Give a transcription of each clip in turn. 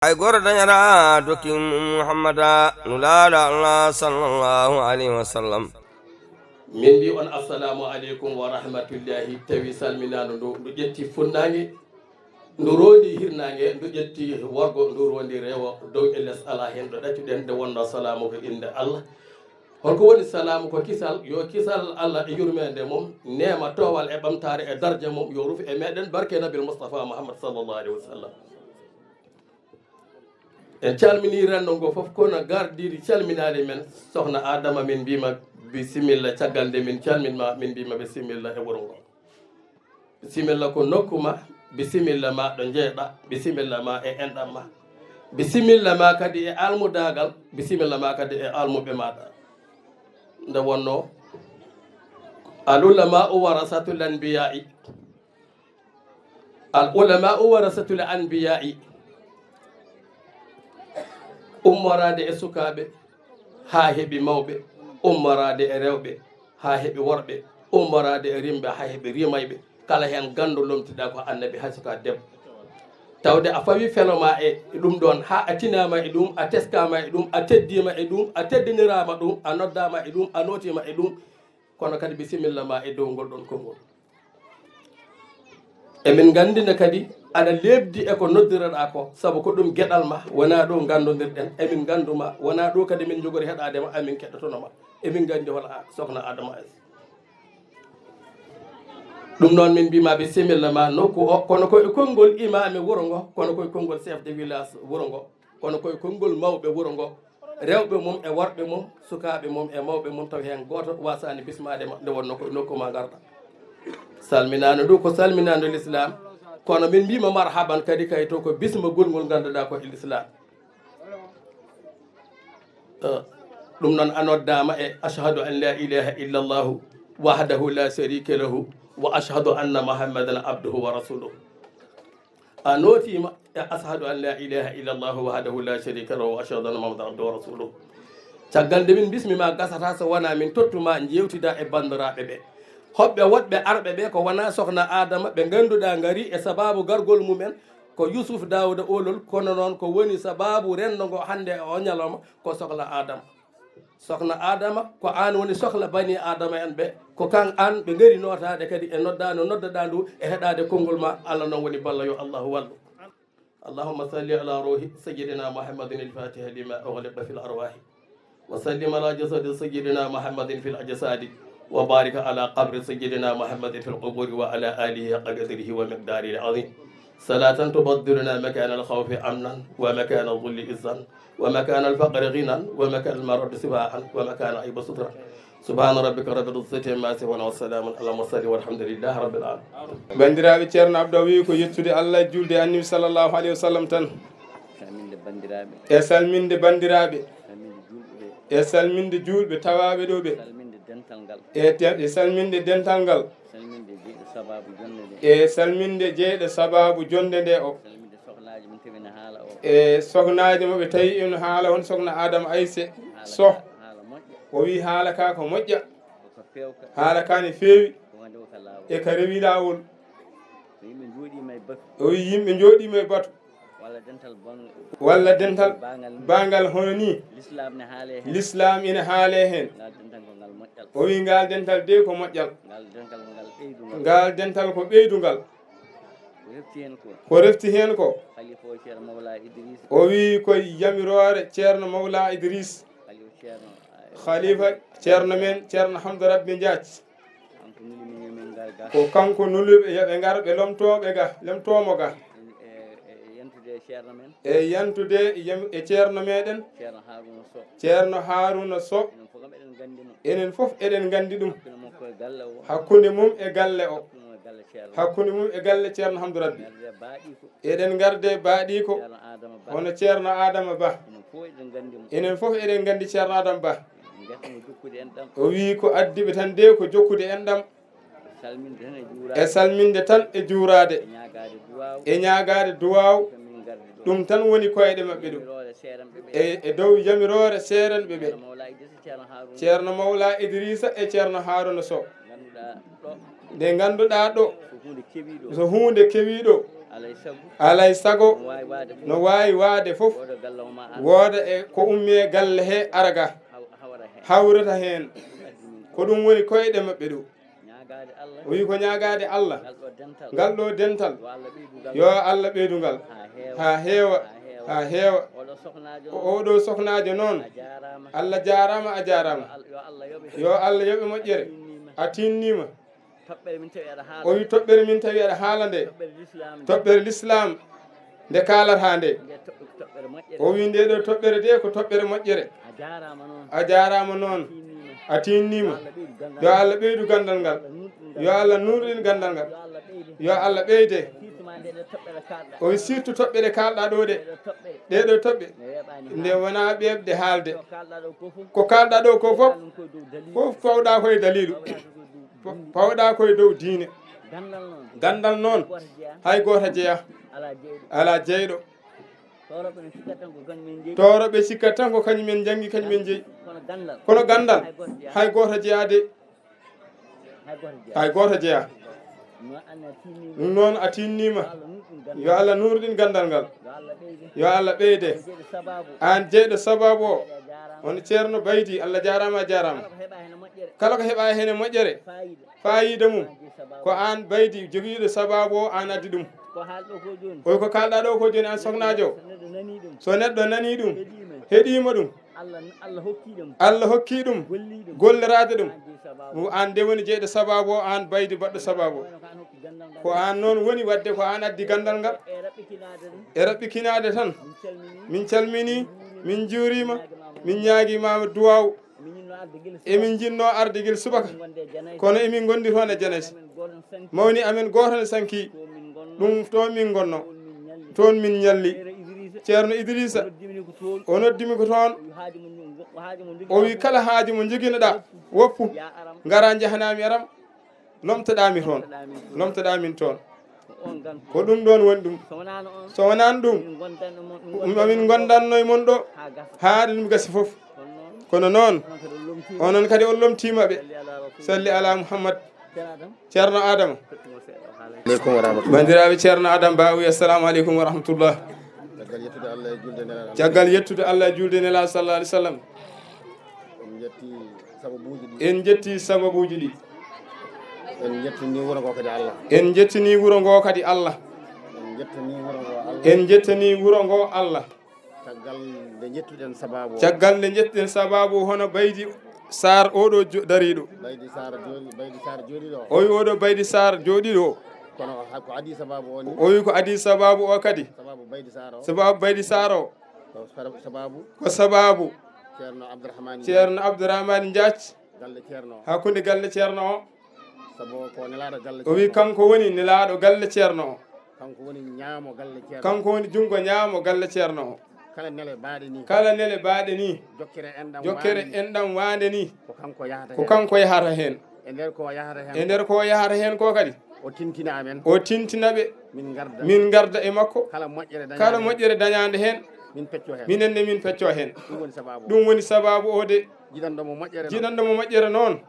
ay goro dañata doki muhammada nulaɗo allah sallllahu alayhi wa sallam. min mbi on assalamu aleykum wa rahmatullahi tawi salminano ndu ƴetti funnague ndu rondi hirnague ndu ƴetti worgo ndu rondi rewo dow e less ala hen ɗo ɗaccuɗen nde wonno salamu ko inde allah. holko woni salamu ko kisal yo kisal allah e yurmede mum nema towal e ɓamtare e dardia mum yo ruuf e meɗen barke nabil moustapha mouhammad sallllahu alayhi wa sallam. en calmini rendo ngo foof kono gardiɗi calminade men sohna adama min mbima bisimilla caggal nde min calminma min mbima bisimilla e wuuro ngo. bisimilla ko nokkuma, bisimilla ma ɗo jeeɗa, bisimilla ma e enɗam ma, bisimilla ma kadi e almudagal, bisimilla ma kadi e almuɓe maɗa. nde wonno al ulama u warasatul anbiya'i, al ulama u warasatul anbiya'i, ummorade e sukaɓe ha heeɓi mawɓe, ummorade e rewɓe ha heeɓi worɓe, ummorade e rimɓe ha heeɓi rimayɓe, kala hen gandu lomtiɗa ko annabi hay suka debbo. tawde a fawi feloma e ɗum ɗon ha a tinama e ɗum, a teskama e ɗum, a teddima e ɗum, a teddinirama ɗum, a noddama e ɗum, a notima e ɗum, kono kadi bisimilla ma e dow ngol ɗon konngol. emin gandina kadi aɗa lebdi eko noddiraɗa ko, saabu ko ɗum gueɗal ma wona ɗo gandodirɗen, emin ganduma wona ɗo kadi min jogori heɗadema, amin keɗotonoma, emin gandi hola sohna adama es. ɗum noon min mbima bisimilla ma nokku o, kono koye konngol imame wuuro ngo, kono koye konngol chef de village wuuro ngo, kono koye konngol mawɓe wuuro ngo, rewɓe mum e worɓe mum, sukaɓe mum e mawɓe mum, taw hen goto wasani bismadema nde wonno koye nokku ma garɗa. salminano ndu ko salminado l'islam, kono min mbima marhaban kadi kay to ko bismagol ngol ganduɗa ko l'islam. ɗum noon anoddama e ashhadu an la ilaha illa llahu wahdahu la sharika lahu wa ashhadu anna muhammadan abduhu wa rasuluhu. a notima e ashhadu an la ilaha illa llahu wahdahu la sharika lahu wa ashhadu anna muhammadan abduhu wa rasuluhu. caggal nde min bismima gasata so wona min tottuma jewtida e bandiraɓe ɓe, hoɓɓe woɗɓe arɓe ɓe ko wona sohna adama ɓe ganduɗa gari e sababu gargol mumen ko Yousuf Dawuda Olol, kono noon ko woni sababu rendo ngo hande o ñalawma ko sohla adama. sohna adama ko an woni sohla bani adama en ɓe, ko kan an ɓe gari notade kadi e noddano noddaɗa ndu e heɗade konngol ma. allah noon woni balla yo allahu wallu. allahumma salli ala ruhi sayyidina muhammadin al-fatiha lima ughliqa fil arwahi wa sallim ala jasadi sayyidina muhammadin fil ajsadi wa barika ala qabri sayyidina muhammadin fil quburi wa ala alihi haqqa qadrihi wa miqdarihi al-azim. salatan tubaddiruna makana al-khawfi amnan wa makana al-dhulli izzan wa makana al-faqri ghinan wa makana al-marad sibahan wa makana ayba sutra. subhana rabbika rabbil izzati amma yasifun wa salamun ala mursalin walhamdulillahi rabbil alamin. bandiraɓe ceerno abdou wi ko yettude allah julde annabi sallllahu alayhi wa sallam tan e salminde bandiraɓe e salminde julɓe tawaɓe ɗo ɓe e salminde dental ngal e salminde jeyɗo sababu jonde nde o e sohnaji moɓe tawi eno haala won sohna adama ayse soh o wi haala ka ko moƴƴa, haala ka ne feewi e ka rewi lawol. o wi yimɓe jooɗima e batu walla dental bangal hono ni l'islam ina haale hen. o wi ngal dental de ko moƴƴal, ngal dental ko ɓeydungal ko refti hen ko. o wi koye yamirore ceerno mawla idris, khalifa ceerno men ceerno hamdou rabbe diathie, ko kanko nuluɓe yoɓe gar ɓe lomtomo ga e yantude e ceerno meɗen ceerno haruna sow. enen foof eɗen gandi ɗum, hakkude mum e galle o, hakkude mum e galle ceerno hamdou rabbi. eɗen garde baaɗi ko hono ceerno adama ba, enen foof eɗen gandi ceerno adama ba. o wi ko addiɓe tan de ko jokkude enɗam e salminde tan e juurade e ñagade duwaw. ɗum tan woni koyɗe maɓɓe ɗum e dow yamirore seerenɓe ɓe, ceerno mawla idrissa e ceerno haruna sow. nde ganduɗa ɗo so hunde kewi ɗo alay sago no wawi waade fof wooda e ko ummi e galle he araga hawrata hen ko ɗum woni koyɗe maɓɓe ɗo o wi ko ñagade Allah ngal ɗo dental yo Allah ɓeydugal ha heewa ha heewa oɗo sohnajo noon Allah jarama a jarama yo Allah yoɓe moƴƴere a tinnima o wi toɓɓere min tawi aɗa haala nde toɓɓere l'islam nde kalata nde o wi nde ɗo toɓɓere de ko toɓɓere moƴƴere a jarama noon a tinnima yo Allah ɓeydu gandal ngal yo Allah nurɗin gandal ngal yo Allah ɓeyde o wi surtout toɓɓere kalɗa ɗo de ɗeɗo toɓɓe nde wona ɓeɓde haalde ko kalɗa ɗo ko fof fof fawɗa koye dalilu fawɗa koye dow diine gandal noon hay goto jeeya ala jeyɗo toroɓe sikkat tan ko kañumen janggi kañumen jeeyi kono gandal hay goto jeeyade hay goto jeeya ɗum noon a tinnima yo Allah nurɗin gandal ngal yo Allah ɓeyde an jeyɗo sababu o on ceerno Baydy Allah jarama a jarama kala ko heeɓa hen e moƴƴere fayida mum ko an Baydy joguiɗo sababu o an addi ɗum oy ko kalɗa ɗo ko joni an sohnajo so neɗɗo nani ɗum heeɗima ɗum Allah hokki ɗum gollirade ɗum an de woni jeyɗo sababu o an Baydy baɗɗo sababu ko an noon woni wadde ko an addi gandal ngal e raɓɓikinade tan min calmini min juurima min ñaguimama duwaw emin jinno arde guel subaka kono emin gondi toon e Janaysi mawni amen goto ne sanki ɗum to min gonno toon min ñalli ceerno Idrissa o noddimi ko toon o wi kala haaji mo joguinoɗa woppu gara jahanami aram lomtoɗami toon lomtoɗamin toon ko ɗum ɗon woni ɗum so wonani ɗum amin gondanno e mon ɗo haade ɗum gasi foof kono noon onon kadi on lomtimaɓe salli ala Muhammad ceerno Adama bandiraɓe ceerno Adama Bawi assalamu aleykum wa rahmatullah caggal yettude Allah e julde nela sallallahu alaihi wasallam en jetti sababuji ɗi en jettini wuro ngo kadi Allah en jettini wuro ngo kadi Allah en jettini wuro ngo Allah caggal nde jettuɗen sababu hono Baydy Sarr oɗo dariɗo o wi oɗo Baydy Sarr jooɗiɗo o wi ko adi sababu o kadi sababu Baydy Sarr o ko sababu ceerno Abdourahmane Diathié hakkude galle ceerno o o wi kanko woni nelaɗo galle ceerno o kanko woni jungo ñaamo galle ceerno o kala nele baaɗe ni jokkere enɗam wande ni ko kanko yahata hen e nder ko yahata hen ko kadi o tintina ɓe min garda e makko kala moƴƴere dañade hen minenne min pecco hen ɗum woni sababu o de jiɗanɗomo moƴƴere noon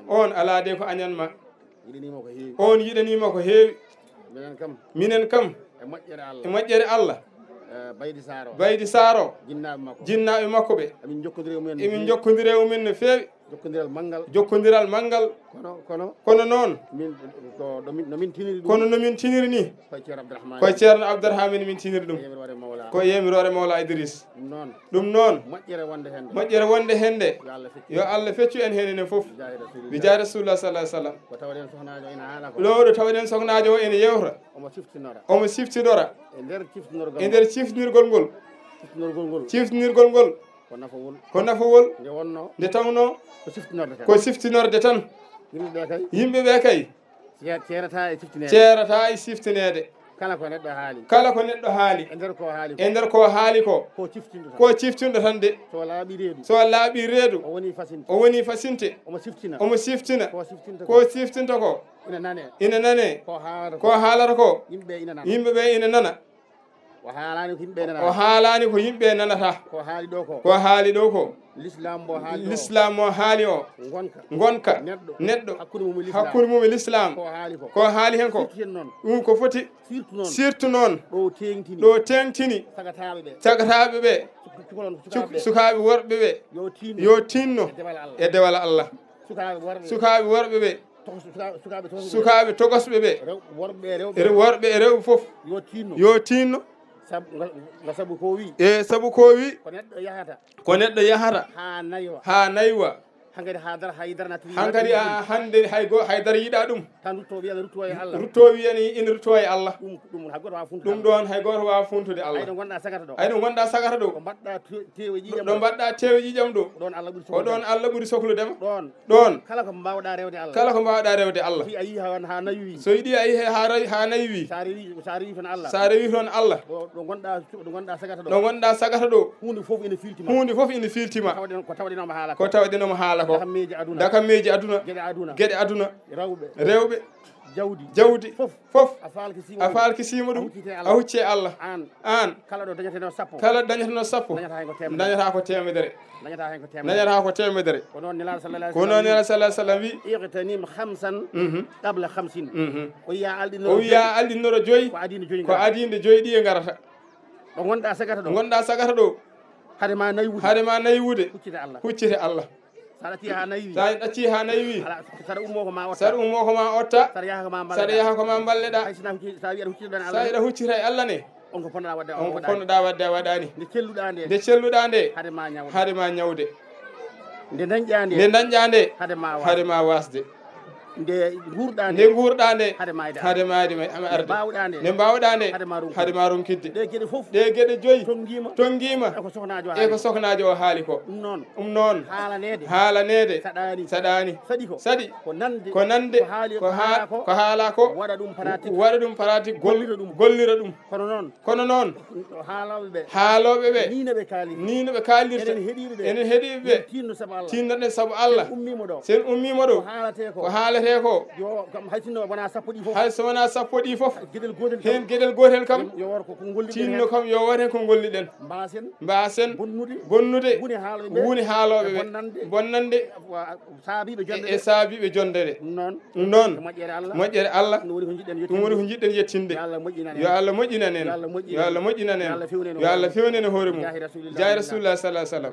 on ala de ko añanma on yiɗanima ko heewi minen kam e moƴƴere Allah Baydy Sarr o jinnaɓe makko ɓe emin jokkodiri e mumen no feewi jokkodiral manggal kono noon kono nomin tiniri ni koye ceerno Abdourahmane min tiniri ɗum ko yemirore Mawla Idriss ɗum noon moƴƴere wonde hende yo Allah feccu en hen enen foof bija Rasulullah sallallahu alaihi wasallam ɗo tawɗen sohnajo o ene yewta omo siftinora e nder ciftinirgol ngol ko nafowol nde tawno ko siftinorde tan yimɓeɓe kay ceerata e siftinede kala ko neɗɗo haali e nder ko haali ko ciftindo tan de so laaɓi reedu o woni fasinte omo siftina ko siftinta ko ina nane ko haalata ko yimɓeɓe ina nana o haalani ko yimɓe nanata ko haali ɗo ko l'islam mo haali o gonka neɗɗo hakkude mum e l'islam ko haali hen ko ɗum ko foti surtout noon ɗo tengtini sagataɓe ɓe sukaɓe worɓe ɓe yo tinno e dewal Allah sukaɓe worɓe ɓe sukaɓe togosɓe ɓe worɓe e rewɓe foof yo tinno sabu ko wi ko neɗɗo yahata ha naywa hankadi hande haydara yiiɗa ɗum rutto wiyani ina rutto e Allah ɗum ɗon hay goto wawa funtude Allah ay ɗo gonɗa sagata ɗo ɗo mbaɗɗa tewe ƴiƴam ɗo ko ɗon Allah ɓuuri sohludema ɗon kala ko mbawɗa rewde Allah so yiiɗi a yi ha naywi sa rewi toon Allah ɗo gonɗa sagata ɗo hunde foof ina filtima ko tawaɗinoma haala daka meji aduna gueɗe aduna rewɓe jawdi fof a falki sima ɗum a hucce Allah an kala dañatano sappo dañata ko temedere ko noon nela sallah sallam wi iqtanim khamsan qabla khamsin o wiya aldinoro joyi ko adinde joyi ɗi e garata ɗo gonɗa sagata ɗo haadema naywude huccite Allah sa ɗacci ha naywi saɗa ummo ko ma otta saɗa yaha ko ma balleɗa sa yiɗa huccita e Allah ne on ko ponnoɗa wadde a waɗani nde celluɗa nde haadema ñawde nde dañƴa nde haadema wasde nde guurɗa nde hade maadi ama arde nde mbawɗa nde hade ma rumkidde ɗe geɗe joyi tonguima e ko sohnajo o haali ko ɗum noon haalanede saɗani saɗi ko nande ko haala ko waɗa ɗum pratique gollira ɗum kono noon haaloɓe ɓe nino ɓe kaalirta enen heeɗiɓe tinnoɗen saabu Allah sen ummimo ɗo ko haalate ko hay so wona sappo ɗi fof hen gueɗel gotel kam tinno kam yo wat hen ko golliɗen mbasen bonnude wuni haaloɓe ɓe bonnande e saabiɓe jondede ɗum noon moƴƴere Allah ɗum woni ko jiɗɗen yettinde yo Allah moƴƴinan en yo Allah moƴƴinan en yo Allah fewnen e hoore mum jahi rasulullah sallallahu alaihi wasallam